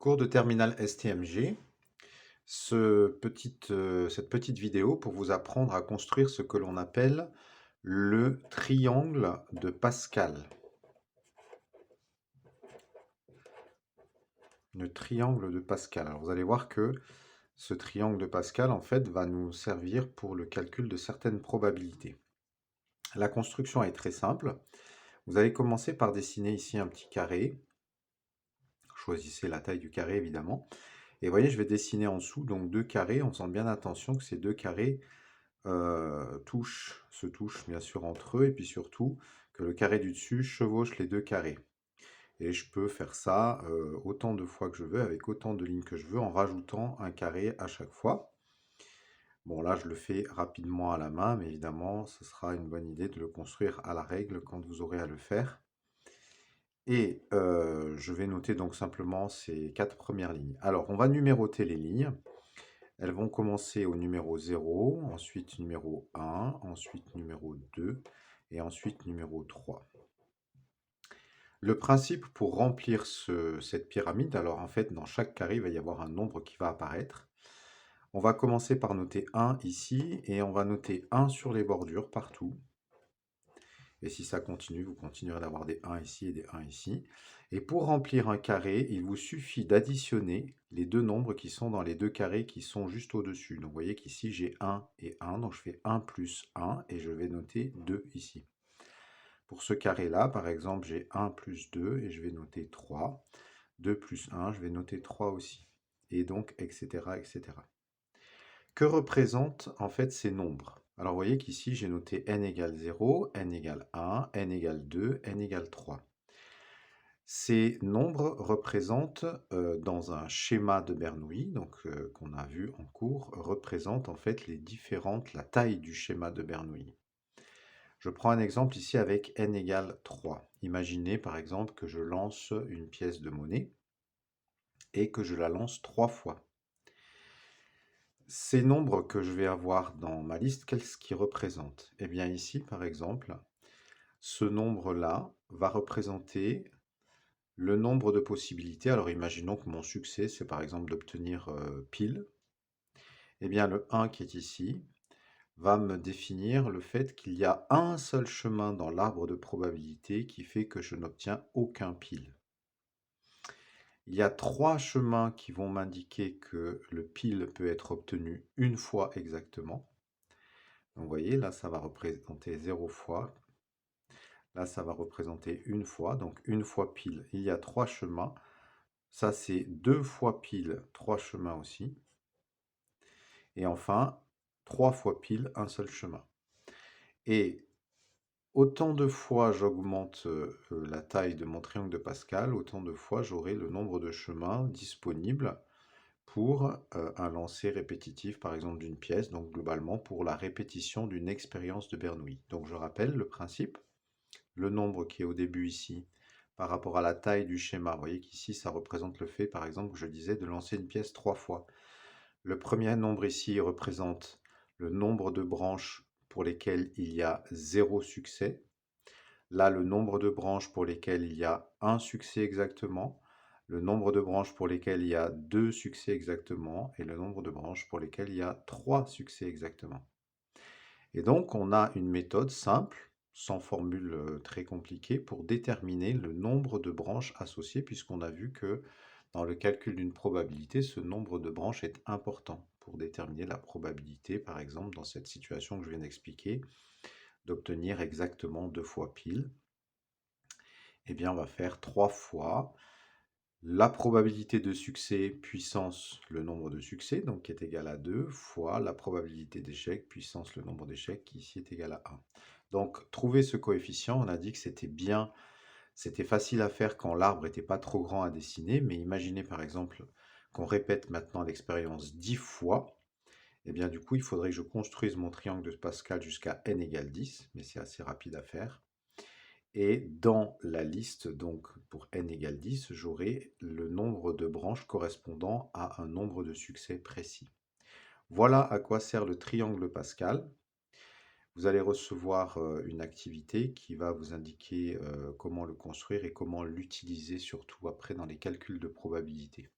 Cours de terminale STMG, cette petite vidéo pour vous apprendre à construire ce que l'on appelle le triangle de Pascal. Le triangle de Pascal. Alors vous allez voir que ce triangle de Pascal en fait va nous servir pour le calcul de certaines probabilités. La construction est très simple. Vous allez commencer par dessiner ici un petit carré. Choisissez la taille du carré évidemment. Et vous voyez, je vais dessiner en dessous donc deux carrés en faisant bien attention que ces deux carrés se touchent bien sûr entre eux, et puis surtout que le carré du dessus chevauche les deux carrés. Et je peux faire ça autant de fois que je veux, avec autant de lignes que je veux, en rajoutant un carré à chaque fois. Bon, là, je le fais rapidement à la main, mais évidemment, ce sera une bonne idée de le construire à la règle quand vous aurez à le faire. Et je vais noter donc simplement ces 4 premières lignes. Alors, on va numéroter les lignes. Elles vont commencer au numéro 0, ensuite numéro 1, ensuite numéro 2 et ensuite numéro 3. Le principe pour remplir cette pyramide, alors en fait dans chaque carré il va y avoir un nombre qui va apparaître. On va commencer par noter 1 ici et on va noter 1 sur les bordures partout. Et si ça continue, vous continuerez d'avoir des 1 ici et des 1 ici. Et pour remplir un carré, il vous suffit d'additionner les deux nombres qui sont dans les deux carrés qui sont juste au-dessus. Donc vous voyez qu'ici j'ai 1 et 1, donc je fais 1 plus 1 et je vais noter 2 ici. Pour ce carré-là, par exemple, j'ai 1 plus 2 et je vais noter 3. 2 plus 1, je vais noter 3 aussi. Et donc, etc., etc. Que représentent en fait ces nombres? Alors vous voyez qu'ici j'ai noté n égale 0, n égale 1, n égale 2, n égale 3. Ces nombres représentent, dans un schéma de Bernoulli, donc qu'on a vu en cours, représentent en fait la taille du schéma de Bernoulli. Je prends un exemple ici avec n égale 3. Imaginez par exemple que je lance une pièce de monnaie et que je la lance 3 fois. Ces nombres que je vais avoir dans ma liste, qu'est-ce qu'ils représentent? Eh bien ici, par exemple, ce nombre-là va représenter le nombre de possibilités. Alors imaginons que mon succès, c'est par exemple d'obtenir pile. Eh bien le 1 qui est ici va me définir le fait qu'il y a un seul chemin dans l'arbre de probabilité qui fait que je n'obtiens aucun pile. Il y a 3 chemins qui vont m'indiquer que le pile peut être obtenu une fois exactement. Donc vous voyez, là, ça va représenter 0 fois. Là, ça va représenter une fois. Donc une fois pile, il y a 3 chemins. Ça, c'est 2 fois pile, 3 chemins aussi. Et enfin, 3 fois pile, un seul chemin. Et autant de fois j'augmente la taille de mon triangle de Pascal, autant de fois j'aurai le nombre de chemins disponibles pour un lancer répétitif, par exemple d'une pièce, donc globalement pour la répétition d'une expérience de Bernoulli. Donc je rappelle le principe, le nombre qui est au début ici, par rapport à la taille du schéma, vous voyez qu'ici ça représente le fait, par exemple, que je disais de lancer une pièce 3 fois. Le premier nombre ici représente le nombre de branches pour lesquelles il y a 0 succès. Là, le nombre de branches pour lesquelles il y a un succès exactement, le nombre de branches pour lesquelles il y a 2 succès exactement, et le nombre de branches pour lesquelles il y a 3 succès exactement. Et donc, on a une méthode simple, sans formule très compliquée, pour déterminer le nombre de branches associées, puisqu'on a vu que dans le calcul d'une probabilité, ce nombre de branches est important pour déterminer la probabilité, par exemple, dans cette situation que je viens d'expliquer, d'obtenir exactement 2 fois pile. Eh bien, on va faire 3 fois la probabilité de succès puissance le nombre de succès, donc qui est égal à 2, fois la probabilité d'échec puissance le nombre d'échecs, qui ici est égal à 1. Donc, trouver ce coefficient, on a dit que c'était facile à faire quand l'arbre n'était pas trop grand à dessiner, mais imaginez par exemple qu'on répète maintenant l'expérience 10 fois, et bien du coup, il faudrait que je construise mon triangle de Pascal jusqu'à n égale 10, mais c'est assez rapide à faire. Et dans la liste, donc pour n égale 10, j'aurai le nombre de branches correspondant à un nombre de succès précis. Voilà à quoi sert le triangle Pascal. Vous allez recevoir une activité qui va vous indiquer comment le construire et comment l'utiliser surtout après dans les calculs de probabilité.